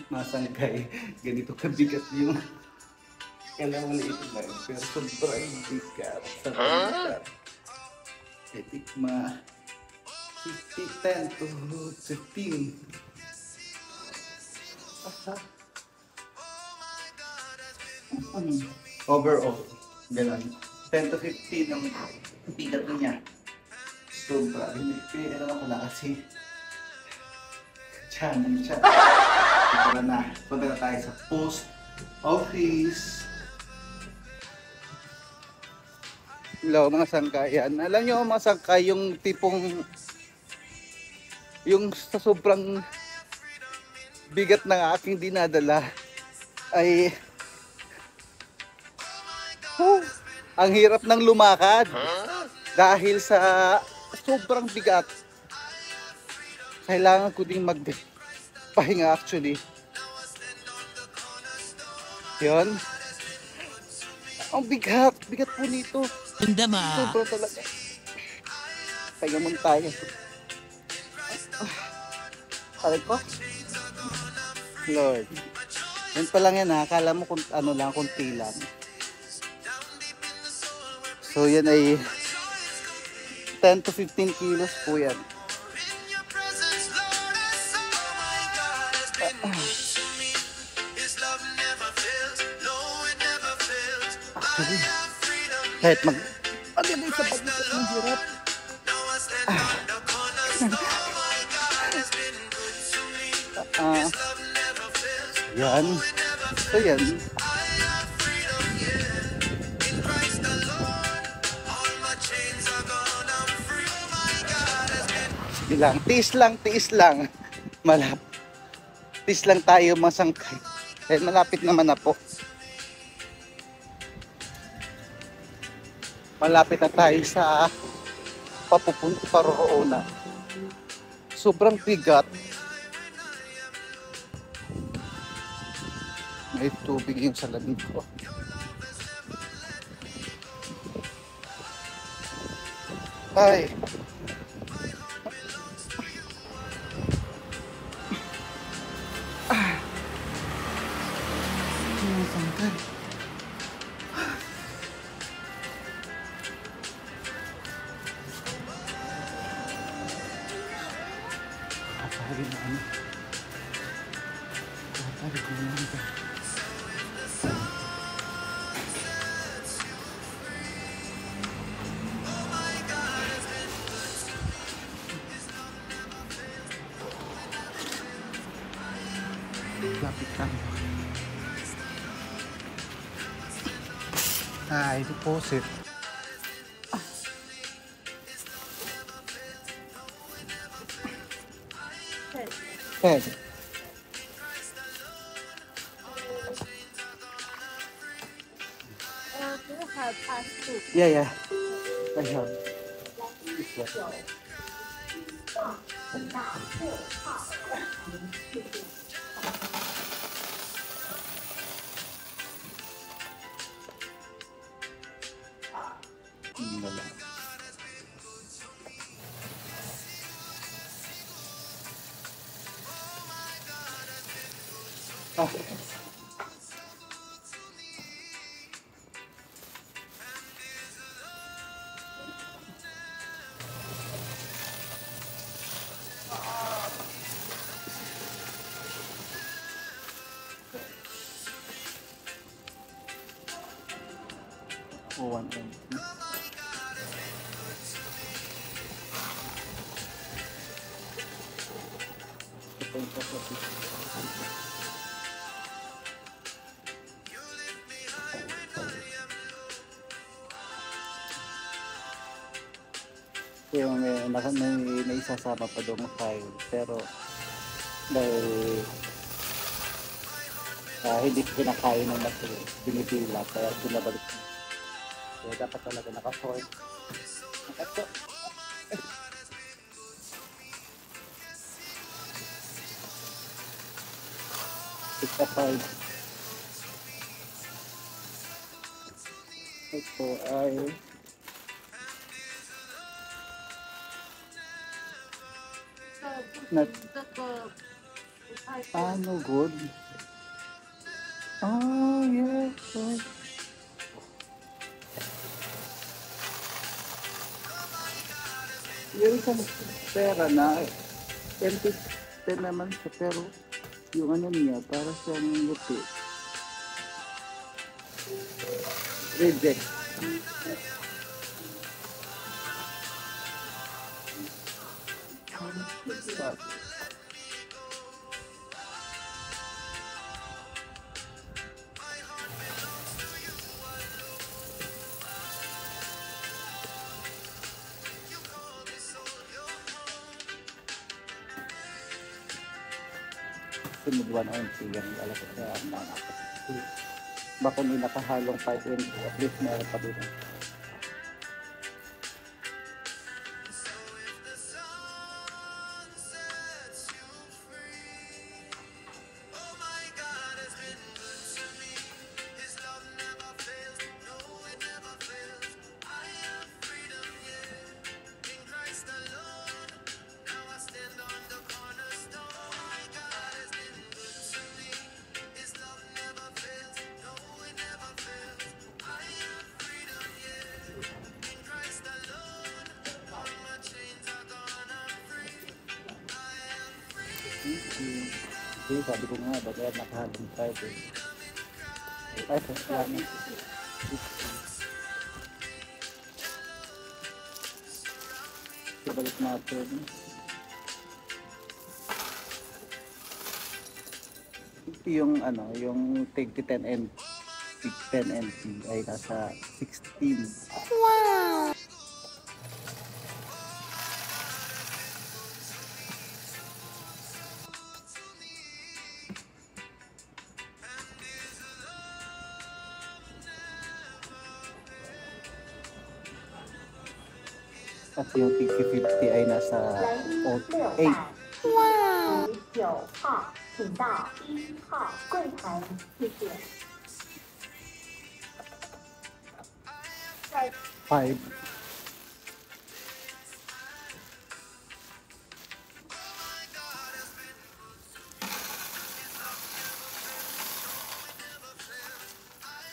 masangkay. Ganito kabigat yung kailangan maliit lang. Pero sobrang bigat sa bigat. Etikma 50, 10 to 15. Overall, gano'n. 10 to 15 ang bigat niya. Sobra. Pero ako na kasi channel siya. Punta na tayo sa post office. Hello mga sangkayan. Alam nyo mga sangkay, yung tipong yung sa sobrang bigat ng aking dinadala ay ang hirap ng lumakad dahil sa sobrang bigat. Kailangan ko ding magpahinga actually. Yun. Ang bigat po nito. Sobra talaga. Pahinga muna tayo. Aray ko. Lord. Yan pa lang yan ha. Akala mo kung ano lang, kunti lang. So yan ay 10 to 15 kilos po yan. Actually, kahit mag-agabay sa pagbigat ng hirap. Yan. So yan. Tiis lang. Tiis lang tayo masangkay. Dahil malapit naman na po. Malapit na tayo sa papupunta paroonan. Sobrang bigat. May tubig yung salamin ko. Ay. Sangkay. Kapag na ano. Kapag na ano. Lapit lang. Deposit. Head. Do you have fast food? Yeah. I have. This one. One. Yung may isasama pa doon ng file, pero dahil hindi ko kinakain ng material, binibila, kaya binabalik. Kaya dapat talaga naka-sort. Naka-sort. Ito ay No good. Oh, yeah. Oh. Yung isang pera na, 10 to 10 naman siya, pero yung ano niya, para siyang lupi. Reject. Sunod 1 yan, alam ko sa mga. Baka may nakahalong 5 at least meron pa dito. Hindi, sabi ko nga, bakit nakahalong 5 eh. 5 lang. Ibalik natin. Yung ano, yung take 10 and 10 NT ay nasa 16. Wow! At yung TQ50 ay nasa 8. 哇！9号，请到1号柜台，谢谢。 5.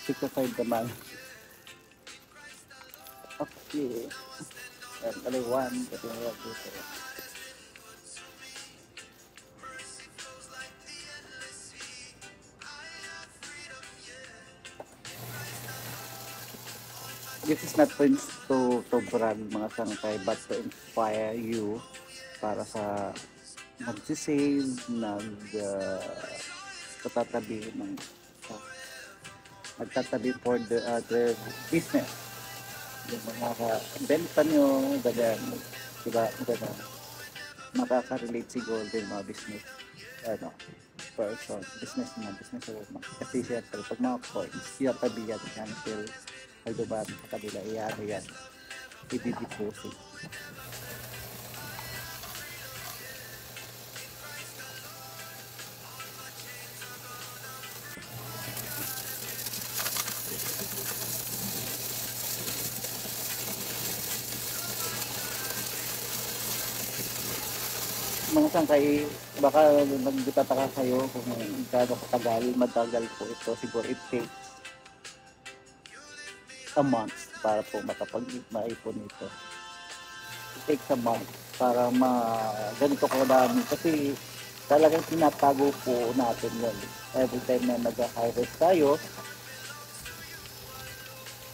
Six to 5 naman. Okay. Yan, pala 1. Kasi nga dito. This is not to brag mga sangkay, but to inspire you para sa magsisave, patatabi ng magtatabi for the business. Yung mga benta nyo, ganyan, diba, ganyan, makaka-relate siguro din mga business, person, businessman, businesswoman. Kasi siyempre, pag mga coins, sinatabi yan until dumaan sa kabila, yan, i-deposit. Mga sangkay, baka nagtataka kayo kung gaano katagal, matagal po ito. Siguro it takes a month para po maipon ito. It takes a month para ganito ko dami. Kasi talagang tinatago po natin yun. Every time na nag-harvest tayo,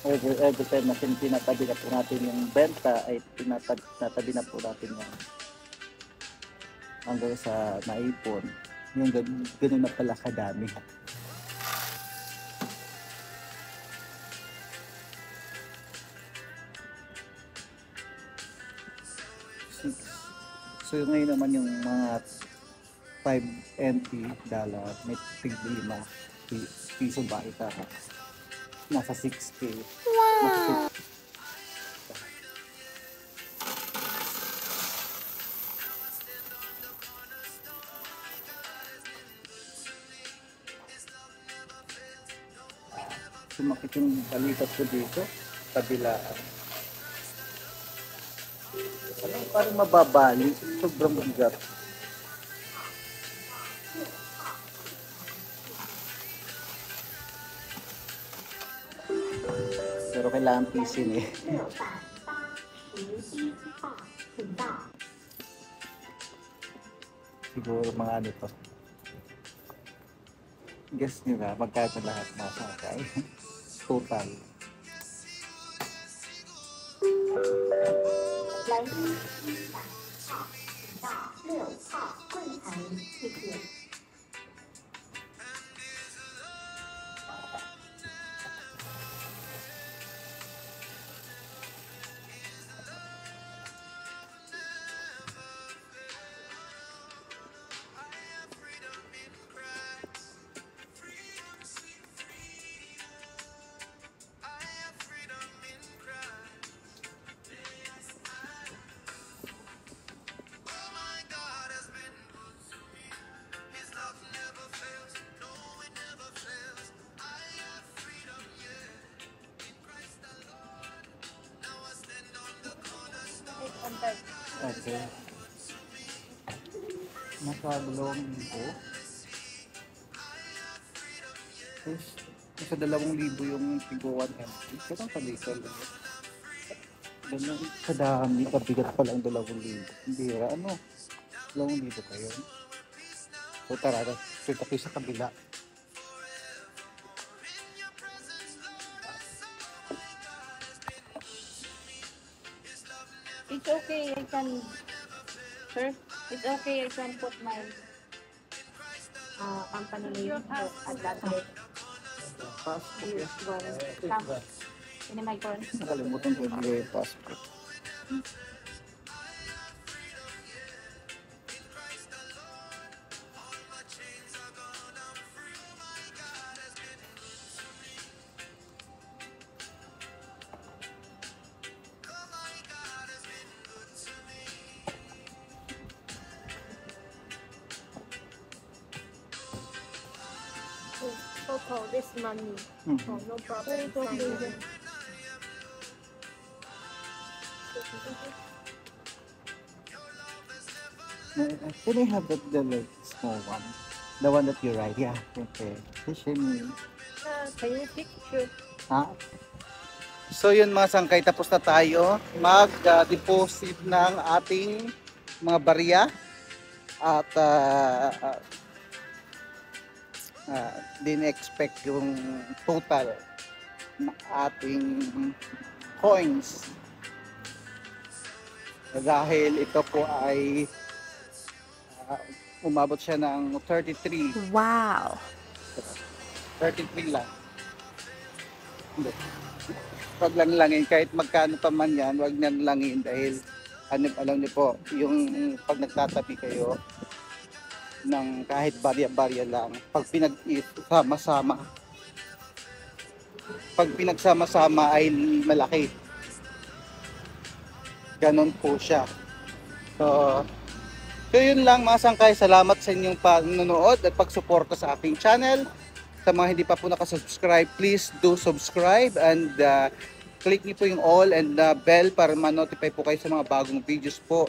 every time na tinatabi na po natin yung benta, ay tinatabi na po natin yung hanggang sa naipon. Yung ganun na pala kadami. So ngayon naman yung mga 5 NT dollar, may tig-5 piso ba ita? Nasa 6K. Wow! Sumakit yung balikat ko dito, kabilaan. Parang mababali, sobrang bigat. Pero kailangan pisin eh. 681号，请到 Siguro mga ano to. Guess nyo na, magkano lahat mga sakay. Total. 来宾100号，请到6号柜台，谢谢。 Okay. Nasa 2,000. Tapos, nasa 2,000 yung Tigo 1MP. Pero ang kalisal lang. Ganun, kadami, kabigat pa lang 2,000. Hindi, ano, 2,000 kayo. So tara, kita kayo sa kabila. It's okay, I can, sir, it's okay, I can put my company name at that rate. Passport. Yes, well, come. Ini my phone. Nakalimutan ko ibigay yung passport. Total, this money. Mhm. No problem. Can I have the like, small one? The one that you write? Yeah, okay. Fishing. Can you picture? Ha? So yun mga sangkay, tapos na tayo mag-deposit ng ating mga barya at din-expect yung total ng ating coins dahil ito po ay umabot siya ng 33 Wow. 33 lang. Hindi. Wag lang langin, kahit magkano pa man yan, wag nang langin dahil alam niyo po, yung pag nagtatabi kayo ng kahit barya-barya lang, pag pinagsama-sama ay malaki. Ganon po siya. So yun lang mga sangkay, salamat sa inyong panonood at pagsuporta sa aking channel. Sa mga hindi pa po nakasubscribe, please do subscribe and click niyo po yung all and bell para ma-notify po kayo sa mga bagong videos po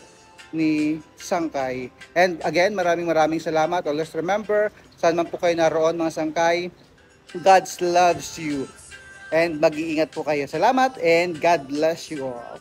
ni Sangkay. And again, maraming salamat. Always remember, saan man po kayo naroon mga Sangkay, God loves you. And mag-iingat po kayo. Salamat and God bless you all.